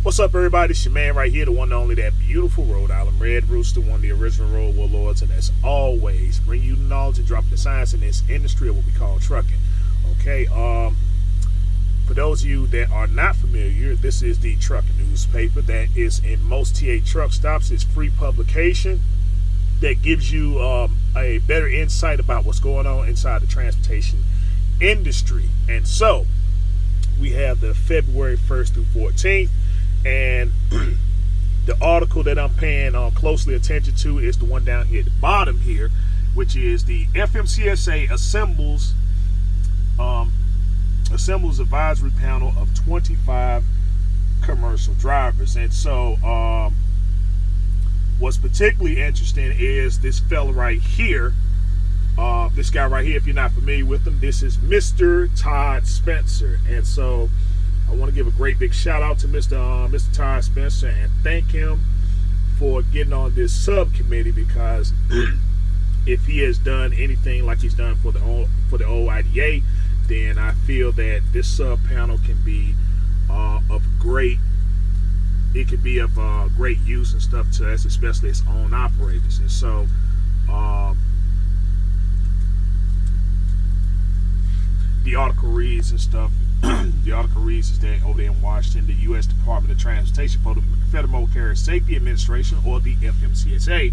What's up, everybody? It's your man right here, the one and only, that beautiful Rhode Island Red Rooster, one of the original road warlords, and as always, bring you the knowledge and drop the science in this industry of what we call trucking. Okay, for those of you that are not familiar, this is the trucking newspaper that is in most TA truck stops. It's free publication that gives you a better insight about what's going on inside the transportation industry. And so, we have the February 1st through 14th. And the article that I'm paying closely attention to is the one down here at the bottom here, which is the FMCSA assembles advisory panel of 25 commercial drivers. And so what's particularly interesting is this fella right here. This guy right here, if you're not familiar with him, this is Mr. Todd Spencer. And so I want to give a great big shout out to Mr. Todd Spencer and thank him for getting on this subcommittee, because if he has done anything like he's done for the OOIDA, then I feel that this sub panel can be of great use and stuff to us, especially its own operators. And so the article reads and stuff. The article reads is that over there in Washington, the U.S. Department of Transportation for the Federal Motor Carrier Safety Administration, or the FMCSA,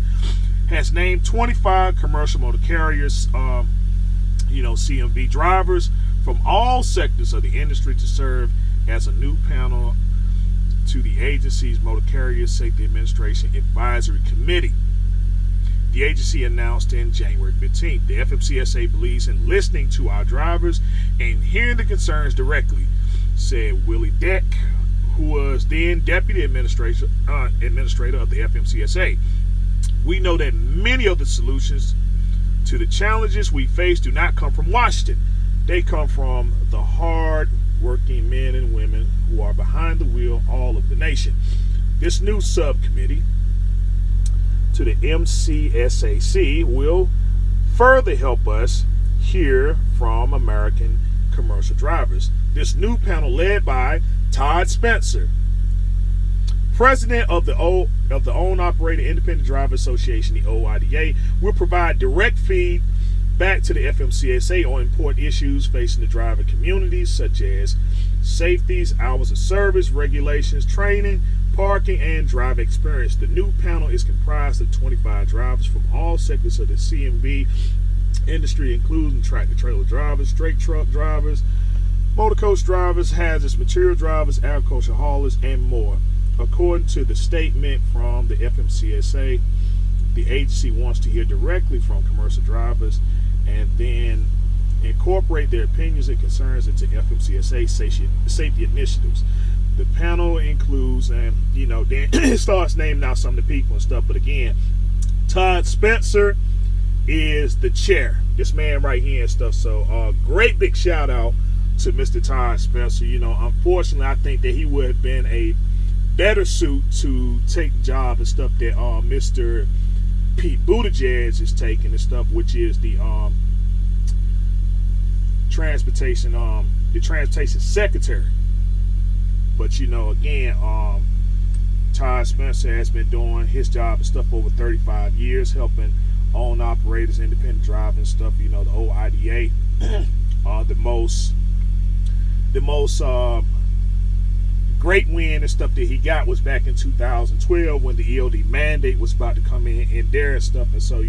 has named 25 commercial motor carriers, CMV drivers from all sectors of the industry to serve as a new panel to the agency's Motor Carrier Safety Administration Advisory Committee. The agency announced in January 15th, the FMCSA believes in listening to our drivers and hearing the concerns directly, said Willie Deck, who was then Deputy Administrator of the FMCSA. We know that many of the solutions to the challenges we face do not come from Washington. They come from the hard-working men and women who are behind the wheel all of the nation. This new subcommittee to the FMCSA will further help us hear from American commercial drivers. This new panel, led by Todd Spencer, president of the Own Operator Independent Driver Association, the OOIDA, will provide direct feedback to the FMCSA on important issues facing the driver communities, such as safeties, hours of service, regulations, training, parking, and driver experience. The new panel is comprised of 25 drivers from all sectors of the CMV industry, including tractor-trailer drivers, straight truck drivers, motor coach drivers, hazardous material drivers, agriculture haulers, and more. According to the statement from the FMCSA, the agency wants to hear directly from commercial drivers and then incorporate their opinions and concerns into FMCSA safety initiatives. The panel includes, and then it starts naming out some of the people and stuff. But again, Todd Spencer is the chair. This man right here and stuff. So great big shout out to Mr. Todd Spencer. Unfortunately, I think that he would have been a better suit to take the job and stuff that Mr. Pete Buttigieg is taking and stuff, which is the transportation secretary. But again, Todd Spencer has been doing his job and stuff over 35 years, helping own operators, independent driving and stuff. The OOIDA, the most great win and stuff that he got was back in 2012 when the ELD mandate was about to come in there and stuff. And so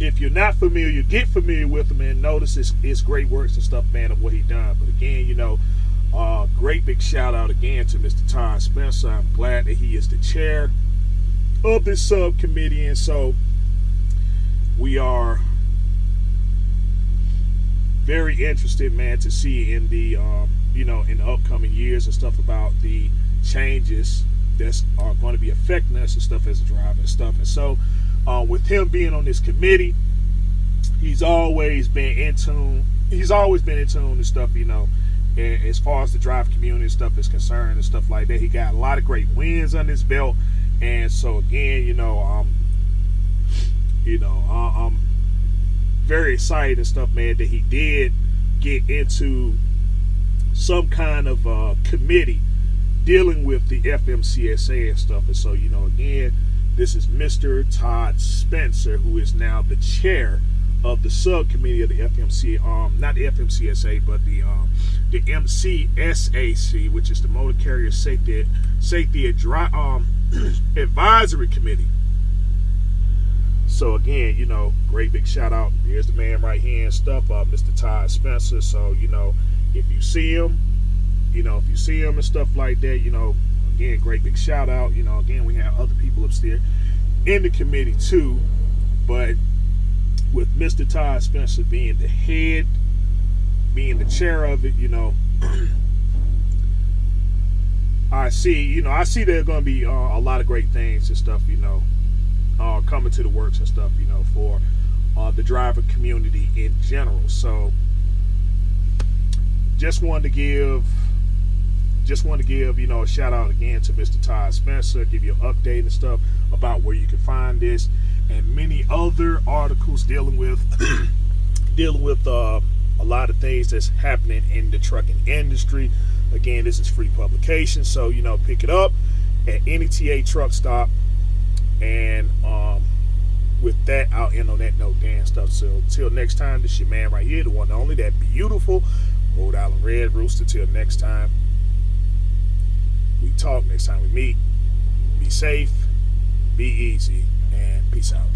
if you're not familiar, get familiar with him and notice his great works and stuff, man, of what he done. But again, great big shout out again to Mr. Todd Spencer. I'm glad that he is the chair of this subcommittee, and so we are very interested, man, to see in the in the upcoming years and stuff about the changes that are going to be affecting us and stuff as a driver and stuff. And so with him being on this committee, he's always been in tune and stuff, as far as the driver community and stuff is concerned and stuff like that. He got a lot of great wins on his belt. And so again, I'm very excited and stuff, man, that he did get into some kind of committee dealing with the FMCSA and stuff. And so, again, this is Mr. Todd Spencer, who is now the chair of the subcommittee of the FMCSA, not the FMCSA, but the MCSAC, which is the Motor Carrier Safety Advisory Committee. So again, great big shout out. Here's the man right here and stuff, Mr. Todd Spencer. So, if you see him, and stuff like that, again, great big shout out. Again, we have other people upstairs in the committee too, but with Mr. Todd Spencer being the head, being the chair of it, I see there are going to be a lot of great things and stuff, coming to the works and stuff, for the driver community in general. So just wanted to give a shout out again to Mr. Todd Spencer, give you an update and stuff about where you can find this and many other articles dealing with a lot of things that's happening in the trucking industry. Again, this is free publication, so pick it up at any TA truck stop. And with that, I'll end on that note, Dan stuff. So till next time, this is your man right here, the one and only, that beautiful Rhode Island Red Rooster. Till next time we talk, next time we meet, be safe, be easy, and peace out.